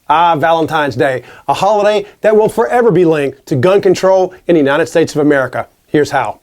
Valentine's Day, a holiday that will forever be linked to gun control in the United States of America. Here's how.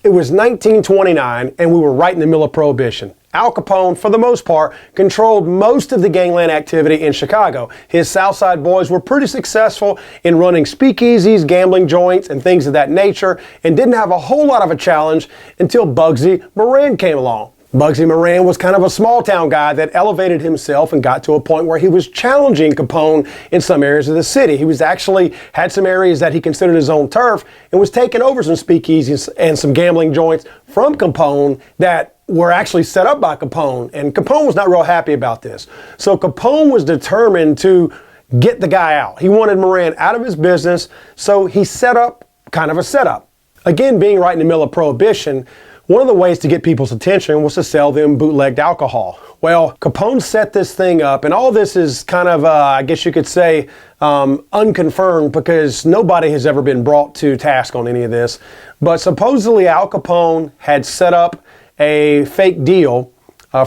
It was 1929, and we were right in the middle of Prohibition. Al Capone, for the most part, controlled most of the gangland activity in Chicago. His Southside boys were pretty successful in running speakeasies, gambling joints, and things of that nature, and didn't have a whole lot of a challenge until Bugsy Moran came along. Bugsy Moran was kind of a small-town guy that elevated himself and got to a point where he was challenging Capone in some areas of the city. He was actually had some areas that he considered his own turf and was taking over some speakeasies and some gambling joints from Capone that were actually set up by Capone. And Capone was not real happy about this. So Capone was determined to get the guy out. He wanted Moran out of his business, so he set up kind of a setup. Again, being right in the middle of Prohibition, one of the ways to get people's attention was to sell them bootlegged alcohol. Well, Capone set this thing up, and all this is kind of, I guess you could say, unconfirmed because nobody has ever been brought to task on any of this. But supposedly Al Capone had set up a fake deal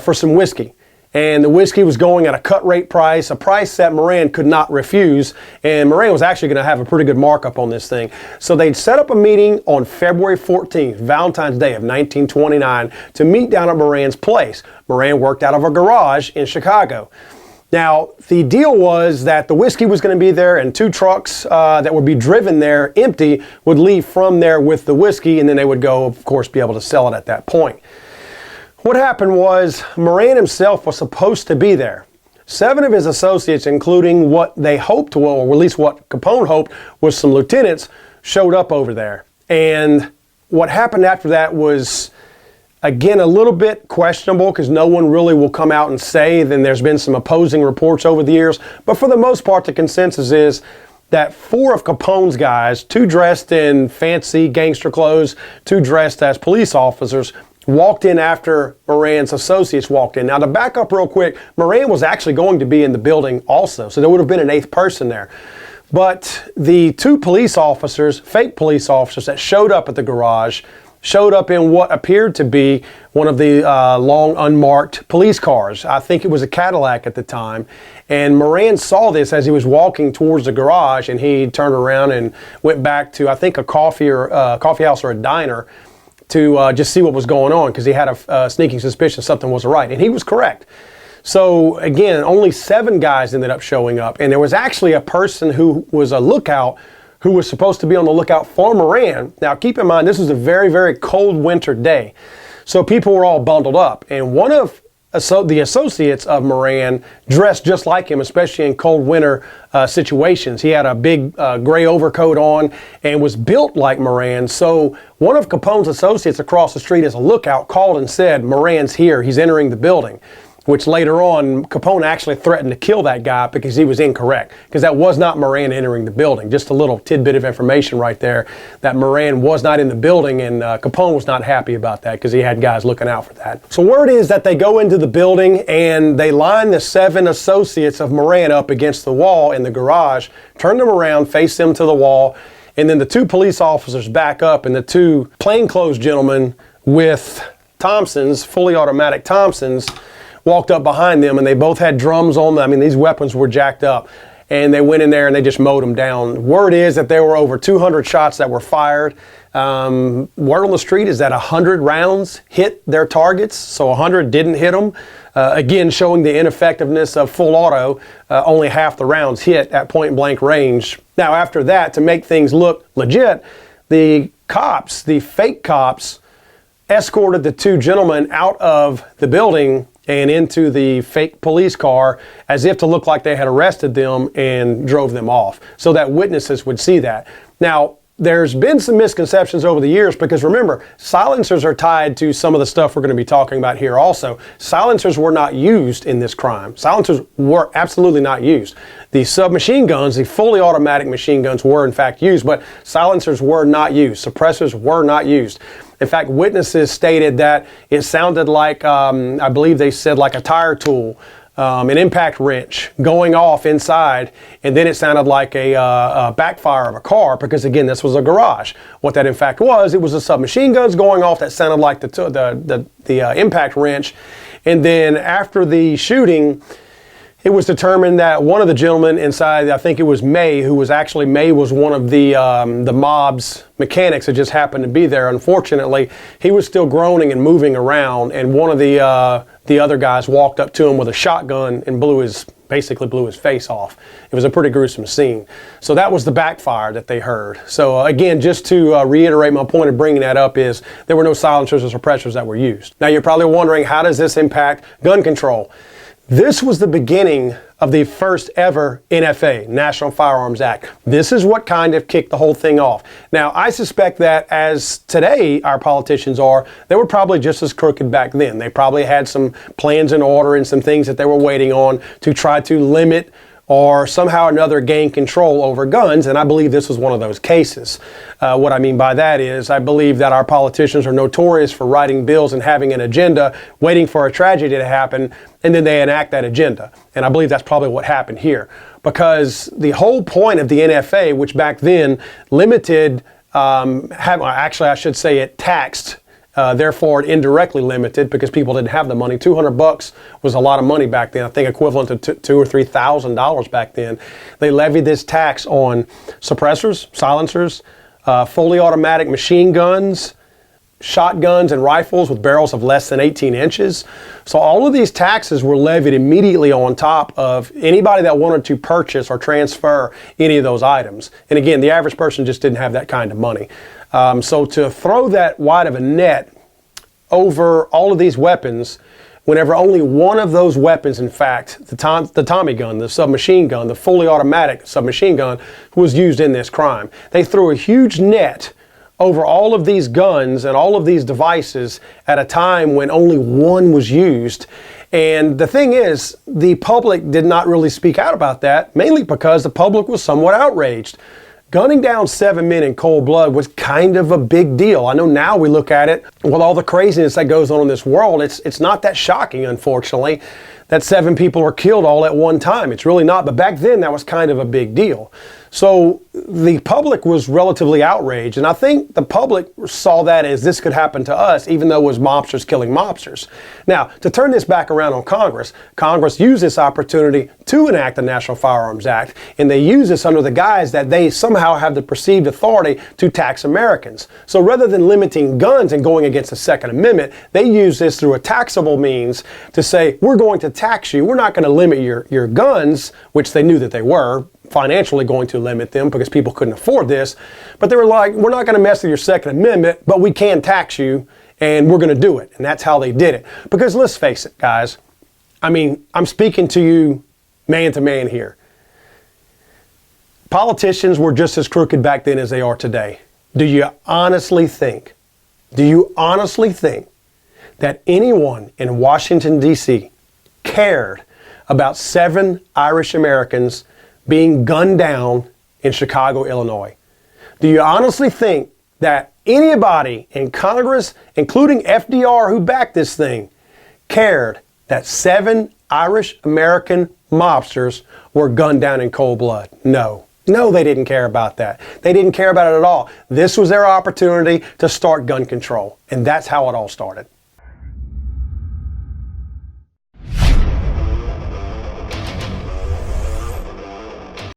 for some whiskey. And the whiskey was going at a cut rate price, a price that Moran could not refuse. And Moran was actually going to have a pretty good markup on this thing. So they'd set up a meeting on February 14th, Valentine's Day of 1929, to meet down at Moran's place. Moran worked out of a garage in Chicago. Now, the deal was that the whiskey was going to be there and two trucks that would be driven there empty would leave from there with the whiskey, and then they would go, of course, be able to sell it at that point. What happened was Moran himself was supposed to be there. 7 of his associates, including what they hoped, or at least what Capone hoped, was some lieutenants, showed up over there. And what happened after that was, again, a little bit questionable because no one really will come out and say. Then there's been some opposing reports over the years. But for the most part, the consensus is that 4 of Capone's guys, 2 dressed in fancy gangster clothes, 2 dressed as police officers, walked in after Moran's associates walked in. Now, to back up real quick, Moran was actually going to be in the building also, so there would have been an 8th person there. But the 2 police officers, fake police officers that showed up at the garage, showed up in what appeared to be one of the long unmarked police cars. I think it was a Cadillac at the time. And Moran saw this as he was walking towards the garage, and he turned around and went back to, I think, a coffee house or a diner to just see what was going on because he had a sneaking suspicion something wasn't right. And he was correct. So again, only 7 guys ended up showing up. And there was actually a person who was a lookout who was supposed to be on the lookout for Moran. Now keep in mind, this was a very, very cold winter day. So people were all bundled up. And one of the associates of Moran dressed just like him, especially in cold winter situations. He had a big gray overcoat on and was built like Moran. So one of Capone's associates across the street as a lookout called and said, "Moran's here, he's entering the building." Which later on, Capone actually threatened to kill that guy because he was incorrect. Because that was not Moran entering the building. Just a little tidbit of information right there that Moran was not in the building, and Capone was not happy about that because he had guys looking out for that. So word is that they go into the building and they line the 7 associates of Moran up against the wall in the garage, turn them around, face them to the wall, and then the 2 police officers back up and the 2 plainclothes gentlemen with Thompsons, fully automatic Thompsons, walked up behind them, and they both had drums on them. I mean, these weapons were jacked up. And they went in there and they just mowed them down. Word is that there were over 200 shots that were fired. Word on the street is that 100 rounds hit their targets, so 100 didn't hit them. Again, showing the ineffectiveness of full auto. Only half the rounds hit at point blank range. Now, after that, to make things look legit, the cops, the fake cops, escorted the 2 gentlemen out of the building and into the fake police car as if to look like they had arrested them and drove them off so that witnesses would see that. Now, there's been some misconceptions over the years because remember, silencers are tied to some of the stuff we're going to be talking about here also. Silencers were not used in this crime. Silencers were absolutely not used. The submachine guns, the fully automatic machine guns were in fact used, but silencers were not used. Suppressors were not used. In fact, witnesses stated that it sounded like, I believe they said like a tire tool, an impact wrench going off inside, and then it sounded like a backfire of a car because, again, this was a garage. What that in fact was, it was the submachine guns going off that sounded like the impact wrench, And then after the shooting, it was determined that one of the gentlemen inside, I think it was May, May was one of the mob's mechanics that just happened to be there. Unfortunately, he was still groaning and moving around, and one of the other guys walked up to him with a shotgun and basically blew his face off. It was a pretty gruesome scene. So that was the backfire that they heard. So again, just to reiterate my point of bringing that up is there were no silencers or suppressors that were used. Now you're probably wondering, how does this impact gun control? This was the beginning of the first ever NFA, National Firearms Act. This is what kind of kicked the whole thing off. Now, I suspect that as today our politicians are, they were probably just as crooked back then. They probably had some plans in order and some things that they were waiting on to try to limit or somehow or another gain control over guns, and I believe this was one of those cases. What I mean by that is I believe that our politicians are notorious for writing bills and having an agenda, waiting for a tragedy to happen, and then they enact that agenda. And I believe that's probably what happened here, because the whole point of the NFA, which back then limited, I should say it taxed, therefore it indirectly limited because people didn't have the money. $200 was a lot of money back then. I think equivalent to $2,000 or $3,000 back then. They levied this tax on suppressors, silencers, fully automatic machine guns, shotguns, and rifles with barrels of less than 18 inches. So all of these taxes were levied immediately on top of anybody that wanted to purchase or transfer any of those items. And again, the average person just didn't have that kind of money. So to throw that wide of a net over all of these weapons, whenever only one of those weapons, in fact, the Tommy gun, the submachine gun, the fully automatic submachine gun, was used in this crime. They threw a huge net over all of these guns and all of these devices at a time when only one was used. And the thing is, the public did not really speak out about that, mainly because the public was somewhat outraged. Gunning down 7 men in cold blood was kind of a big deal. I know now we look at it, with all the craziness that goes on in this world, it's not that shocking, unfortunately, that 7 people were killed all at one time. It's really not, but back then that was kind of a big deal. So the public was relatively outraged, and I think the public saw that as this could happen to us, even though it was mobsters killing mobsters. Now, to turn this back around on Congress, Congress used this opportunity to enact the National Firearms Act, and they use this under the guise that they somehow have the perceived authority to tax Americans. So rather than limiting guns and going against the Second Amendment, they use this through a taxable means to say, we're going to tax you. We're not going to limit your guns, which they knew that they were financially going to limit them because people couldn't afford this. But they were like, we're not going to mess with your Second Amendment, but we can tax you, and we're going to do it. And that's how they did it. Because let's face it, guys. I mean, I'm speaking to you man to man here. Politicians were just as crooked back then as they are today. Do you honestly think that anyone in Washington, D.C. cared about 7 Irish Americans being gunned down in Chicago, Illinois? Do you honestly think that anybody in Congress, including FDR who backed this thing, cared that 7 Irish American mobsters were gunned down in cold blood? No. No, they didn't care about that. They didn't care about it at all. This was their opportunity to start gun control, and that's how it all started.